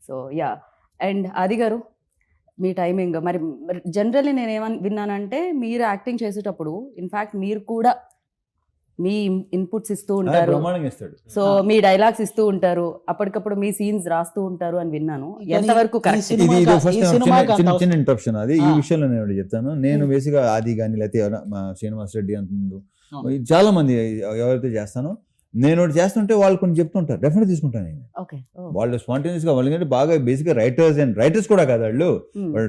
So yeah. And ఆది గారు, మీ timing మరి జనరల్లీ నేను ఏమని విన్నానంటే, మీరు యాక్టింగ్ చేసేటప్పుడు ఇన్ఫాక్ట్ మీరు కూడా మీ ఇన్పుట్స్ ఇస్తూ ఉంటారు, బ్రహ్మాండంగా ఇస్తాడు. సో మీ డైలాగ్స్ ఇస్తూ ఉంటారు, అప్పటికప్పుడు మీ సీన్స్ రాస్తూ ఉంటారు అని విన్నాను. ఎంతవరకు కరెక్ట్? ఇది ఫస్ట్ చిన్న ఇంటరప్షన్. అది ఈ విషయంలో నేను ఒకటి చెప్తాను. నేను బేసిక్గా ఆది కానీ లేకపోతే మా శ్రీనివాస్ రెడ్డి అంత ముందు చాలా మంది ఎవరైతే చేస్తానో, నేను ఒకటి చేస్తుంటే వాళ్ళు కొన్ని చెప్తుంటారు, డెఫినెట్ తీసుకుంటాను నేను. వాళ్ళు స్పాంటేనియస్ గా, వాళ్ళకంటే బాగా బేసిక్ గా రైటర్స్ కూడా కాదు వాళ్ళు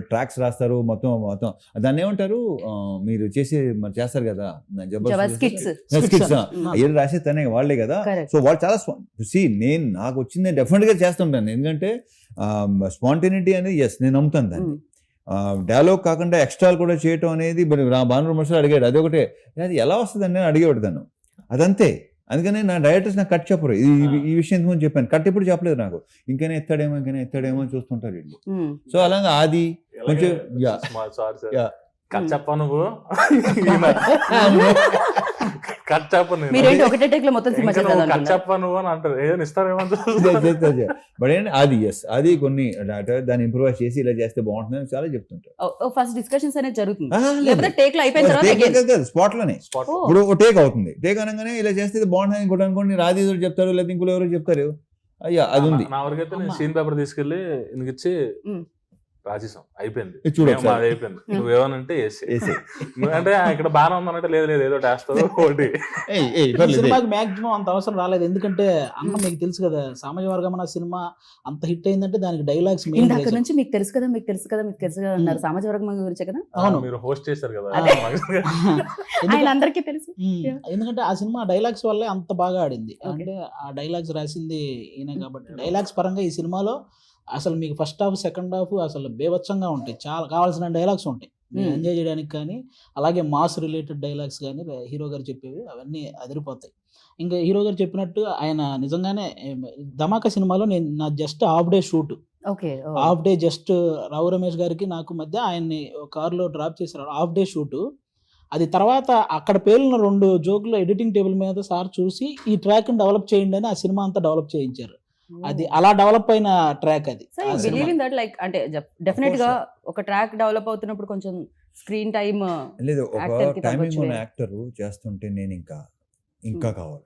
ట్రాక్స్ రాస్తారు, మొత్తం దాన్ని ఏమంటారు మీరు చేస్తారు కదా స్కిట్స్ ఏది రాసే తనే వాళ్ళే కదా. సో వాళ్ళు చాలా నేను నాకు వచ్చింది డెఫినెట్ గా చేస్తుంటాను, ఎందుకంటే స్పాంటేనిటీ అనేది ఎస్ నేను నమ్ముతాను దాన్ని. డైలాగ్ కాకుండా ఎక్స్ట్రాలు కూడా చేయటం అనేది భాను మనుషులు అడిగాడు, అదొకటే అది ఎలా వస్తుందని నేను అడిగేవాడుతాను, అదంతే. అందుకని నా డైరెక్టర్స్ నాకు కట్ చెప్పరు. ఈ విషయం ముందు చెప్పాను, కట్ ఎప్పుడు చెప్పలేదు నాకు. ఇంకనే ఎత్తాడేమో అని చూస్తుంటారు వీళ్ళు. సో అలాగా ఆది కొంచెం ఒకటే టేక్ లో మొత్తం సినిమా బట్ ఏంటి అది ఎస్ అది కొన్ని దాన్ని ఇంప్రూవైజ్ చేసి ఇలా చేస్తే బాగుంటుందని చాలా చెప్తుంటారు. ఫస్ట్ డిస్కషన్స్ అనేది జరుగుతుంది స్పాట్ లోనే. ఇప్పుడు టేక్ అవుతుంది, టేక్ అనగానే ఇలా చేస్తే ఇది బాగుంటుంది ఇంకోటి అనుకోండి, రాధి చెప్తారు లేదా ఇంకోటి ఎవరో చెప్తారు, అయ్యా అది ఉంది. నా వరకైతే నేను సీన్ పేపర్ తీసుకెళ్లి ఇచ్చి రాసేసాం, అయిపోయింది, అయిపోయింది. నువ్వేమనంటే అంటే ఇక్కడ బాగానే ఉందనంటే లేదు ఏదో వేస్తావు ఒకటి. సినిమాకి మాక్సిమం అంత అవసరం రాలేదు, ఎందుకంటే అన్న మీకు తెలుసు కదా సామాజిక వర్గం అన్న సినిమా అంత హిట్ అయిందంటే దానికి డైలాగ్స్ నుంచి మీకు తెలుసు కదా అన్నారు. సామాజిక వర్గం గురించి కదా. అవును, మీరు హోస్ట్ చేశారు కదా, అందరికీ తెలుసు. ఎందుకంటే ఆ సినిమా డైలాగ్స్ వల్లే అంత బాగా ఆడింది, అంటే ఆ డైలాగ్స్ రాసింది ఈయన కాబట్టి. డైలాగ్స్ పరంగా ఈ సినిమాలో అసలు మీకు ఫస్ట్ హాఫ్ సెకండ్ హాఫ్ అసలు బేవచ్చంగా ఉంటాయి, చాలా కావాల్సిన డైలాగ్స్ ఉంటాయి ఎంజాయ్ చేయడానికి. కానీ అలాగే మాస్ రిలేటెడ్ డైలాగ్స్ కానీ హీరో గారు చెప్పేవి అవన్నీ అదిరిపోతాయి. ఇంకా హీరో గారు చెప్పినట్టు ఆయన నిజంగానే ధమాకా సినిమాలో నా just half day shoot, half day just Rao Ramesh గారికి నాకు మధ్య ఆయన్ని కారులో డ్రాప్ చేశారు, హాఫ్ డే షూట్. అది తర్వాత అక్కడ పేలిన 2 జోకులు ఎడిటింగ్ టేబుల్ మీద సార్ చూసి ఈ ట్రాక్ డెవలప్ చేయండి అని ఆ సినిమా అంతా డెవలప్ చేయించారు. అది అలా డెవలప్ అయిన ట్రాక్ అది. అంటే డెఫినెట్ గా ఒక ట్రాక్ డెవలప్ అవుతున్నప్పుడు కొంచెం స్క్రీన్ టైం లేదు, ఒక టైమింగ్ ఉన్న యాక్టర్ చేస్తుంటే నేను ఇంకా కావాలి,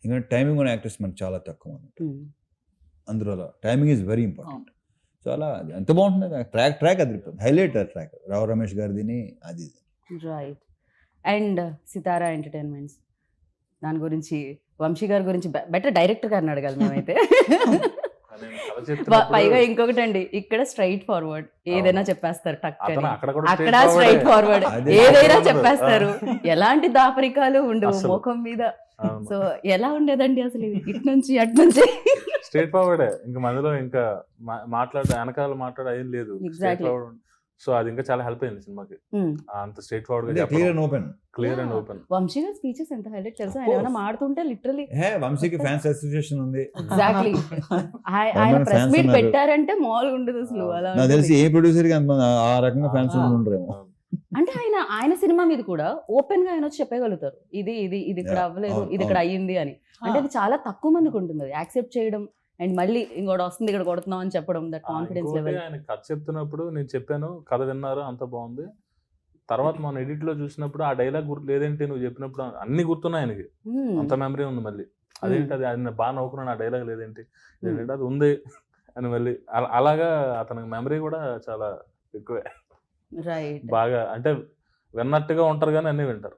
ఎందుకంటే టైమింగ్ ఉన్న యాక్టర్స్ మనకు చాలా తక్కువ అన్నట్టు. అందులో timing is very important. So అలా ఎంత బాగుంటుంది ట్రాక్ అది హైలైట్ ట్రాక్ రావు రమేష్ గారిది అది. రైట్. అండ్ సితారా ఎంటర్టైన్మెంట్స్, దాని గురించి వంశీ గారి గురించి బెటర్ డైరెక్టర్ గారిని అడగాలి మేమైతే. పైగా ఇంకొకటి అండి, ఇక్కడ స్ట్రైట్ ఫార్వర్డ్ ఏదైనా చెప్పేస్తారు, అక్కడ స్ట్రైట్ ఫార్వర్డ్ ఏదైనా చెప్పేస్తారు, ఎలాంటి దాపరికాలు ఉండవు ముఖం మీద. సో ఎలా ఉండేదండి అసలు ఇటు నుంచి అటు నుంచి? స్ట్రైట్ ఫార్వర్డే, ఇంకా మధ్యలో ఇంకా వెనకాల మాట్లాడే ఏం లేదు. సో అది ఇంకా చాలా హెల్ప్ అయింది సినిమాకి, అంత స్ట్రైట్ ఫార్వర్డ్ గా క్లియర్ అండ్ ఓపెన్. వంశీ గారి స్పీచెస్ ఎంత హైలైట్ తెలుసా, ఆయన ఏమైనా మాడుతుంటే లిటరల్లీ వంశీకి ఫ్యాన్స్ అసోసియేషన్ ఉంది. ఎగ్జాక్ట్లీ, ఆయన ప్రెస్ మీట్ పెట్టారంటే మామూలుగా ఉండదు అసలు. అలా నాకు తెలిసి ఏ ప్రొడ్యూసర్ కి ఆ రకంగా ఫ్యాన్స్ ఉండరేమో. అంటే ఆయన సినిమా మీద కూడా ఓపెన్ గా ఆయన వచ్చి చెప్పగలుగుతారు, ఇది ఇక్కడ అవ్వలేదు, ఇది ఇక్కడ అయ్యింది అని. అంటే అది చాలా తక్కువ మందికి ఉంటుంది యాక్సెప్ట్ చేయడం, అండ్ మళ్ళీ ఇంకోటి వస్తుంది ఇక్కడ కొడుతున్నాం అని చెప్పడం. That confidence level. ఆయన కథ చెప్తున్నప్పుడు నేను చెప్పాను, కథ విన్నారు, అంత బాగుంది. తర్వాత మన ఎడిట్ లో చూసినప్పుడు ఆ డైలాగ్ గుర్తు లేదేంటి, నువ్వు చెప్పినప్పుడు అన్ని గుర్తున్నాయి ఆయనకి, అంత మెమరీ ఉంది. మళ్ళీ అదేంటి అది ఆయన బాగా నవ్వుకున్నాను, ఆ డైలాగ్ లేదేంటి, అది ఉంది అని. మళ్ళీ అలాగా అతనికి మెమరీ కూడా చాలా ఎక్కువే. రైట్. బాగా అంటే విన్నట్టుగా ఉంటారు కానీ అన్ని వింటారు.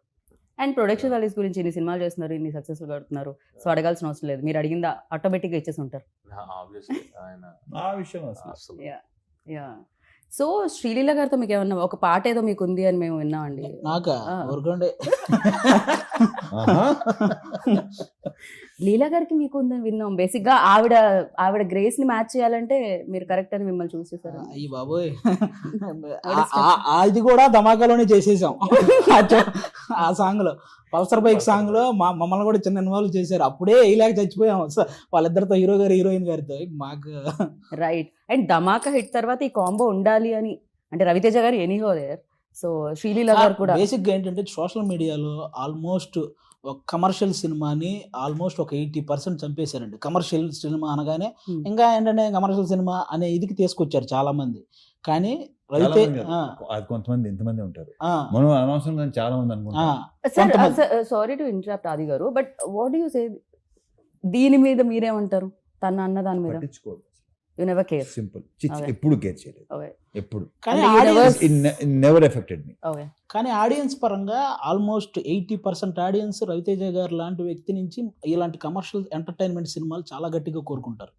అండ్ ప్రొడక్షన్ వాల్యూస్ గురించి ఇన్ని సినిమాలు చేస్తున్నారు, ఇన్ని సక్సెస్ఫుల్ కడుతున్నారు, సో అడగాల్సిన అవసరం లేదు, మీరు అడిగిందా ఆటోమేటిక్ గా ఇచ్చేసి ఉంటారు. సో శ్రీలీల గారితో మీకు ఏమన్నా ఒక పాట ఏదో మీకు ఉంది అని మేము విన్నామండి. లీలా గారికి మీకు ఉందని విన్నాం. బేసిక్ గా ఆవిడ గ్రేస్ ని మ్యాచ్ చేయాలంటే మీరు కరెక్ట్ అని మిమ్మల్ని చూసేసారు. అయ్యి బాబోయ్, అది కూడా ధమాకాలోనే చేసేసాం. ఆ సాంగ్ లో, పల్సర్ బైక్ సాంగ్ లో మమ్మల్ని కూడా చిన్న ఇన్వాల్వ్ చేశారు. అప్పుడే ఇలాగ చచ్చిపోయాం వాళ్ళిద్దరితో, హీరో గారు హీరోయిన్ గారితో. మాకు రైట్. అండ్ ధమాకా హిట్ తర్వాత ఈ కాంబో ఉండాలి అని, అంటే రవితేజ గారు ఎనీహో దేర్, సో శ్రీలీల గారు కూడా. బేసిక్ గా ఏంటంటే సోషల్ మీడియాలో ఆల్మోస్ట్ ఒక కమర్షియల్ సినిమాని ఆల్మోస్ట్ ఒక 80% చంపేశారండి. కమర్షియల్ సినిమా అనగానే ఇంకా ఏంటంటే కమర్షియల్ సినిమా అనే ఇదికి తీసుకొచ్చారు చాలా మంది. కానీ రవితేజ అది కొంతమంది ఎంతమంది ఉంటారు, మనం అనవసరం చాలా మంది అనుకుంటాం. సారీ టు ఇంటరప్ట్ ఆది గారు, బట్ వాట్ యు సే దీని మీద మీరేమంటారు? తన అన్న దాని మీద పట్టించుకోదు, యు నెవర్ కేర్. సింపుల్, ఎప్పుడు కేర్ చేయలేదు, ఎప్పుడు. కానీ నెవర్ ఎఫెక్టెడ్ మీ. కానీ ఆడియన్స్ పరంగా ఆల్మోస్ట్ 80% ఆడియన్స్ రవితేజ గారు లాంటి వ్యక్తి నుంచి ఇలాంటి కమర్షియల్ ఎంటర్టైన్మెంట్ సినిమాలు చాలా గట్టిగా కోరుకుంటారు.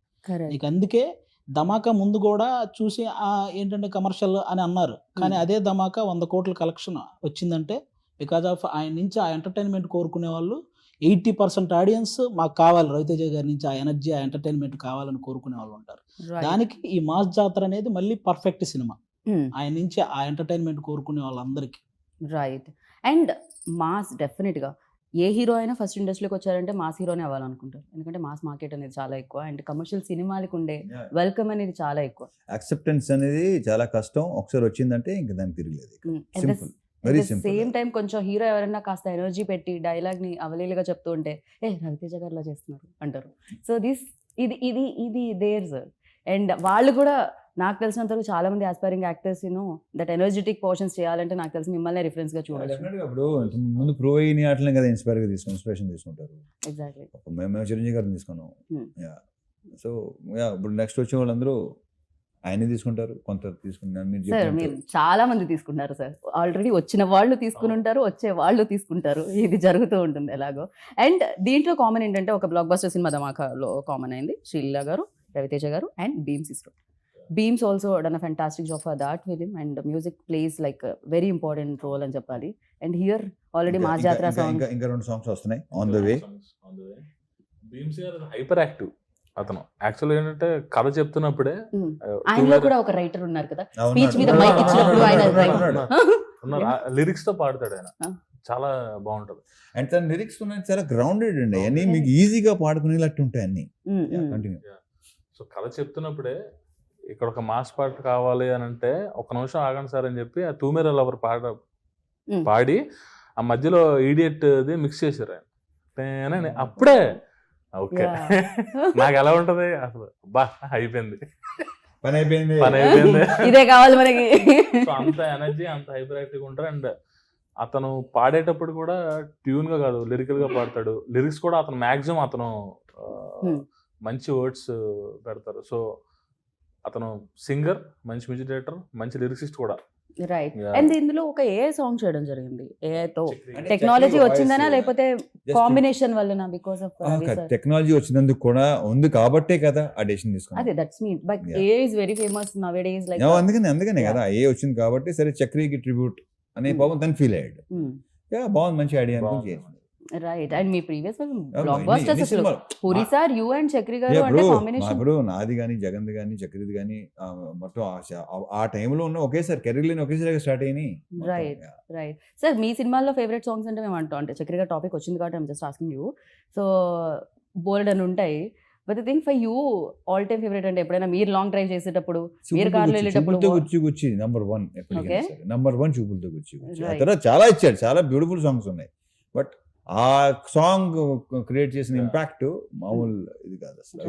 నీకు అందుకే ధమాకా ముందు కూడా చూసి ఏంటంటే కమర్షియల్ అని అన్నారు, కానీ అదే ధమాకా 100 కోట్ల కలెక్షన్ వచ్చిందంటే బికాజ్ ఆఫ్ ఆయన నుంచి ఆ ఎంటర్టైన్మెంట్ కోరుకునే వాళ్ళు 80% ఆడియన్స్ మాకు కావాలి రవితేజ గారి నుంచి ఆ ఎనర్జీ, ఆ ఎంటర్టైన్మెంట్ కావాలని కోరుకునే వాళ్ళు ఉంటారు. దానికి ఈ మాస్ జాతర అనేది మళ్ళీ పర్ఫెక్ట్ సినిమా ఆయన నుంచి ఆ ఎంటర్టైన్మెంట్ కోరుకునే వాళ్ళందరికీ. రైట్. అండ్ మాస్ డెఫినెట్గా ఏ హీరో అయినా ఫస్ట్ ఇండస్ట్రీకి వచ్చారంటే మాస్ హీరోనే అవ్వాలనుకుంటారు, ఎందుకంటే మాస్ మార్కెట్ అనేది చాలా ఎక్కువ అండ్ కమర్షియల్ సినిమాలకు ఉండే వెల్కమ్ అనేది చాలా ఎక్కువ. యాక్సెప్టెన్స్ అనేది చాలా కష్టం, ఒకసారి వచ్చిందంటే ఇంకా దానికి తిరగలేదు. Simple, very simple. Same time కొంచెం హీరో ఎవరైనా కాస్త ఎనర్జీ పెట్టి డైలాగ్ ని అవలీలుగా చెప్తూ ఉంటే రవితేజ గారిలా చేస్తున్నారు అంటారు. సో ఇది దేర్ సార్. అండ్ వాళ్ళు కూడా నాకు తెలిసినంత వరకు చాలా మంది aspiring actors that energetic portions చేయాలంటే నాకు తెలిసి మిమ్మల్ని రిఫరెన్స్ గా చూడొచ్చు. ఇప్పుడు ముందు ప్రో అయిన ఆటలే కదా ఇన్స్పిరేషన్ తీసుకుంటారు. ఎగ్జాక్ట్లీ. మేము చిరంజీవి గారిని తీసుకున్నాం. సో ఇప్పుడు నెక్స్ట్ వచ్చే వాళ్ళందరూ ఆయన తీసుకుంటారు, కొంత తీసుకుంటారు. సార్ మీరు చాలా మంది తీసుకుంటారు సార్, ఆల్రెడీ వచ్చిన వాళ్ళు తీసుకుని ఉంటారు, వచ్చే వాళ్ళు తీసుకుంటారు, ఇది జరుగుతూ ఉంటుంది ఎలాగో. అండ్ దీంట్లో కామన్ ఏంటంటే ఒక బ్లాక్ బస్టర్ సినిమా ధమాకాలో కామన్ అయింది శ్రీలీల గారు, రవితేజ గారు అండ్ బీమ్స్ ఇస్రో. Beams also done a fantastic job for that film and music plays like a very important role అని చెప్పాలి. And here already Maas Jatra song ఇంకా 2 సాంగ్స్ వస్తున్నాయి ఆన్ ద వే. బీమ్స్ గారు హైపర్ యాక్టివ్ అతను. Actual ఏంటంటే కథ చెప్తున్నప్పుడే ఆయనలో కూడా ఒక రైటర్ ఉన్నారు కదా, స్పీచ్ మీద మైక్ ఇచ్చినప్పుడు ఆయన లిరిక్స్ తో పాడతాడు ఆయన, చాలా బాగుంటది. అండ్ తన లిరిక్స్ ఉన్నాయి చాలా గ్రౌండెడ్ అండి, అన్ని మీకు ఈజీగా పాడుకునేటట్టు ఉంటాయి అన్ని. కంటిన్యూ. సో కథ చెప్తున్నప్పుడే ఇక్కడ ఒక మాస్ పాట కావాలి అని అంటే ఒక నిమిషం ఆగండి సార్ అని చెప్పి ఆ తూమెర లవర్ పాడి ఆ మధ్యలో ఈడియట్ మిక్స్ చేశారు ఆయన. అప్పుడే ఓకే నాకు ఎలా ఉంటది అసలు, బా అయిపోయింది, పని అయిపోయింది, ఇదే కావాలి మనకి. సో అంత ఎనర్జీ, అంత హైపర్ యాక్టివ్ ఉంటారు. అండ్ అతను పాడేటప్పుడు కూడా ట్యూన్ గా కాదు, లిరికల్ గా పాడతాడు. లిరిక్స్ కూడా అతను మాక్సిమం అతను మంచి వర్డ్స్ పెడతారు. సో అతను సింగర్, మంచి మ్యూజిక్ డైరెక్టర్, మంచి లిరిసిస్ట్ కూడా. రైట్. అండ్ ఇందులో ఒక ఏఐ సాంగ్ చేయడం జరిగింది. ఏఐతో టెక్నాలజీ వచ్చిందనా లేకపోతే కాంబినేషన్ వల్లనా? బికాజ్ ఆఫ్ టెక్నాలజీ వచ్చినందుకు కూడా ఉంది కాబట్టే కదా ఆ డెసిషన్ తీసుకున్నాం. అదే that's mean, but AI is very famous నౌడేస్ like. అందుకనే కదా ఏ వచ్చింది కాబట్టి సరే చక్రికి ట్రిబ్యూట్ అనే పాపం తను ఫీల్ అయ్యాడు. బాగుంది, మంచి ఐడియా అనుకుని. రైట్. అండ్ మీ ప్రీవియస్ బ్లాక్ బస్టర్స్ అసలు Puri sir, you and Chakri గారు అంటే కాంబినేషన్. ఇప్పుడు నాది గానీ, జగన్ది గానీ, చక్రిది గానీ మొత్తం ఆ టైంలో ఉన్న ఒకేసారి కెరీర్ ఒకేసారి స్టార్ట్ అయినాయి. Right right. సార్ మీ సినిమాల్లో ఫేవరెట్ సాంగ్స్ అంటే మేము అంటాం, అంటే చక్రి గారు టాపిక్ వచ్చింది కాబట్టి I'm just asking you. So bold అని ఉంటాయి, but think for you all time favourite అంటే ఎప్పుడైనా మీరు లాంగ్ డ్రైవ్ చేసేటప్పుడు, మీరు కార్లో వెళ్ళేటప్పుడు? గుచ్చి నంబర్ 1 నంబర్ 1 చూపులతో గుచ్చి. ఆ తర్వాత చాలా ఇచ్చాడు, చాలా బ్యూటిఫుల్ సాంగ్స్ ఉన్నాయి, బట్ ఆ సాంగ్ క్రియేట్ చేసిన ఇంపాక్ట్ మామూలు ఇది కాదు అసలు.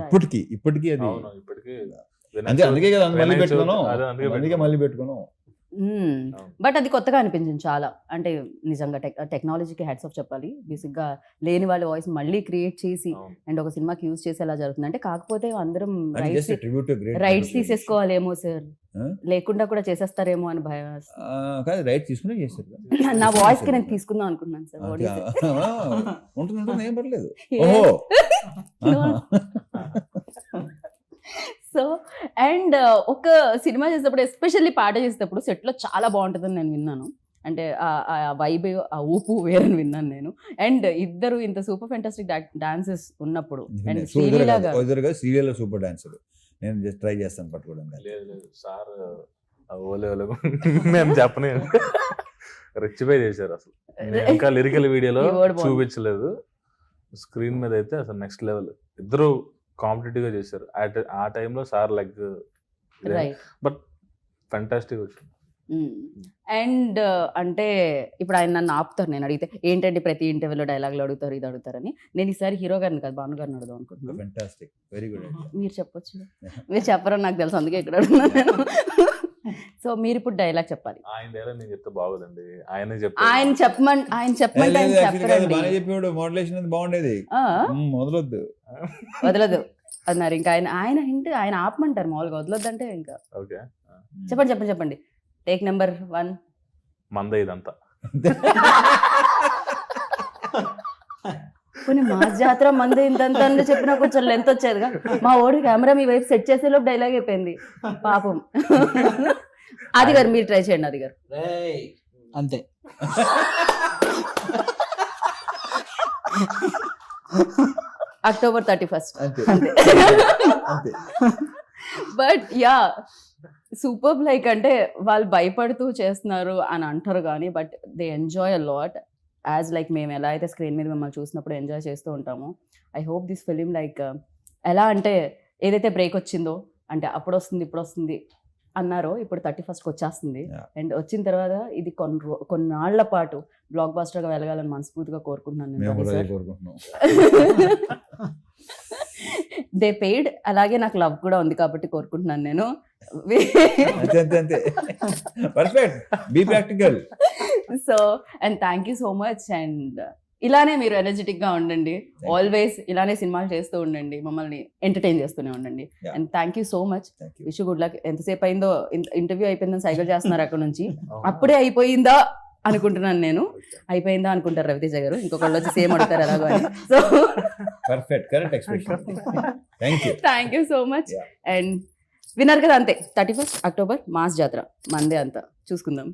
ఇప్పటికీ అది అందుకే కదా మళ్ళీ పెట్టుకున్నాం. బట్ అది కొత్తగా అనిపించింది చాలా, అంటే నిజంగా టెక్నాలజీకి హ్యాట్స్ ఆఫ్ చెప్పాలి. బేసిక్ గా లేని వాళ్ళ వాయిస్ మళ్ళీ క్రియేట్ చేసి అండ్ ఒక సినిమాకి యూజ్ చేసి ఎలా జరుగుతుంది అంటే, కాకపోతే అందరం రైట్స్ తీసేసుకోవాలేమో సార్, లేకుండా కూడా చేసేస్తారేమో అని భయం. రైట్ తీసుకునే చేస్తారు. నా వాయిస్ కి నేను తీసుకుందాం అనుకున్నాను సార్. ఉంటుంది, ఏం పర్లేదు. సో అండ్ ఒక సినిమా చేసేటప్పుడు, ఎస్పెషల్లీ పాట చేసేటప్పుడు సెట్లో చాలా బాగుంటుందని నేను విన్నాను. అంటే ఆ వైబ్, ఆ ఊపు వేరని విన్నాను నేను. అండ్ ఇద్దరు ఇంత సూపర్ ఫెంటాస్టిక్ డాన్సెస్ ఉన్నప్పుడు, అండ్ శ్రీలీల గారు సీరియల్ సూపర్ డాన్సర్. నేను జస్ట్ ట్రై చేస్తాను పట్టుకోవడం. సార్ మేము చెప్పనే రెచ్చిపోయి చేశారు అసలు. ఇంకా లిరికల్ వీడియోలో చూపించలేదు, స్క్రీన్ మీద అయితే అసలు నెక్స్ట్ లెవెల్. ఇద్దరు కాంపిటేటివ్ గా చేశారు ఆ టైంలో. సార్ లైక్ బట్ ఫెంటాస్టిక్ వచ్చింది. అండ్ అంటే ఇప్పుడు ఆయన నన్ను ఆపుతారు, నేను అడిగితే ఏంటంటే ప్రతి ఇంటర్వ్యూలో డైలాగులు అడుగుతారు, ఇది అడుగుతారని. నేను ఈసారి హీరో గారిని కాదు, భాను గారిని అడుగుదాం అనుకుంటున్నాను. Fantastic, very good. మీరు చెప్పొచ్చు, మీరు చెప్పరని నాకు తెలుసు, అందుకే ఇక్కడ అడుగుతున్నాను నేను. సో మీరు ఇప్పుడు డైలాగ్ చెప్పాలి. ఆయన డైలాగ్ నేను చెప్తే బాగోదండి, ఆయనే ఆయన చెప్పమంటే ఆయన చెప్పరండి. బాగా చెప్పేవాడు, మోడలేషన్ అది బాగుండేది. మొదలొద్దు వదలదు అన్నారు. ఇంకా ఆయన హింట్ ఆయన ఆపమంటారు మామూలుగా, వదలొద్దు అంటే ఇంకా ఓకే. చెప్పండి. Take number 1. మందే ఇదంతా. కొన్ని మాస్ జాతర మంది ఇంతంత చెప్పినా కొంచెం లెంత్ వచ్చేదిగా. మా ఓడి కెమెరా మీ వైపు సెట్ చేసేలోపు డైలాగ్ అయిపోయింది పాపం. అది గారు మీరు ట్రై చేయండి. అది గారు అంతే. October 31st అంతే. అంతే. But yeah super. లైక్ అంటే వాళ్ళు భయపడుతూ చేస్తున్నారు అని అంటారు కానీ but they enjoy a lot. As like మేము ఎలా అయితే స్క్రీన్ మీద మిమ్మల్ని చూసినప్పుడు ఎంజాయ్ చేస్తూ ఉంటామో, I hope this film like ఎలా అంటే ఏదైతే బ్రేక్ వచ్చిందో అంటే అప్పుడు వస్తుంది ఇప్పుడు వస్తుంది అన్నారో, ఇప్పుడు 31st వచ్చేస్తుంది. అండ్ వచ్చిన తర్వాత ఇది కొన్నాళ్ల పాటు బ్లాక్ బాస్టర్గా వెళ్ళగాలని మనస్ఫూర్తిగా కోరుకుంటున్నాను. దే పెయిడ్, అలాగే నాకు లవ్ కూడా ఉంది కాబట్టి కోరుకుంటున్నాను నేను. So and thank you so much. And ఇలానే మీరు ఎనర్జెటిక్ గా ఉండండి, ఆల్వేస్ ఇలానే సినిమాలు చేస్తూ ఉండండి, మమ్మల్ని ఎంటర్టైన్ చేస్తూనే ఉండండి. And thank you so much. Wish good luck. ఎంతసేపు అయిందో, ఇంటర్వ్యూ అయిపోయిందని సైకిల్ చేస్తున్నారు అక్కడ నుంచి. అప్పుడే అయిపోయిందా అనుకుంటున్నాను నేను. అయిపోయిందా అనుకుంటారు రవితేజ గారు, ఇంకొకళ్ళు వచ్చి సేమ్ అడుగుతారు ఎలాగో అని. So perfect, correct expression. Thank you so much. And విన్నారు కదా, అంతే. 31st October మాస్ జాతర మందే అంతా చూసుకుందాం.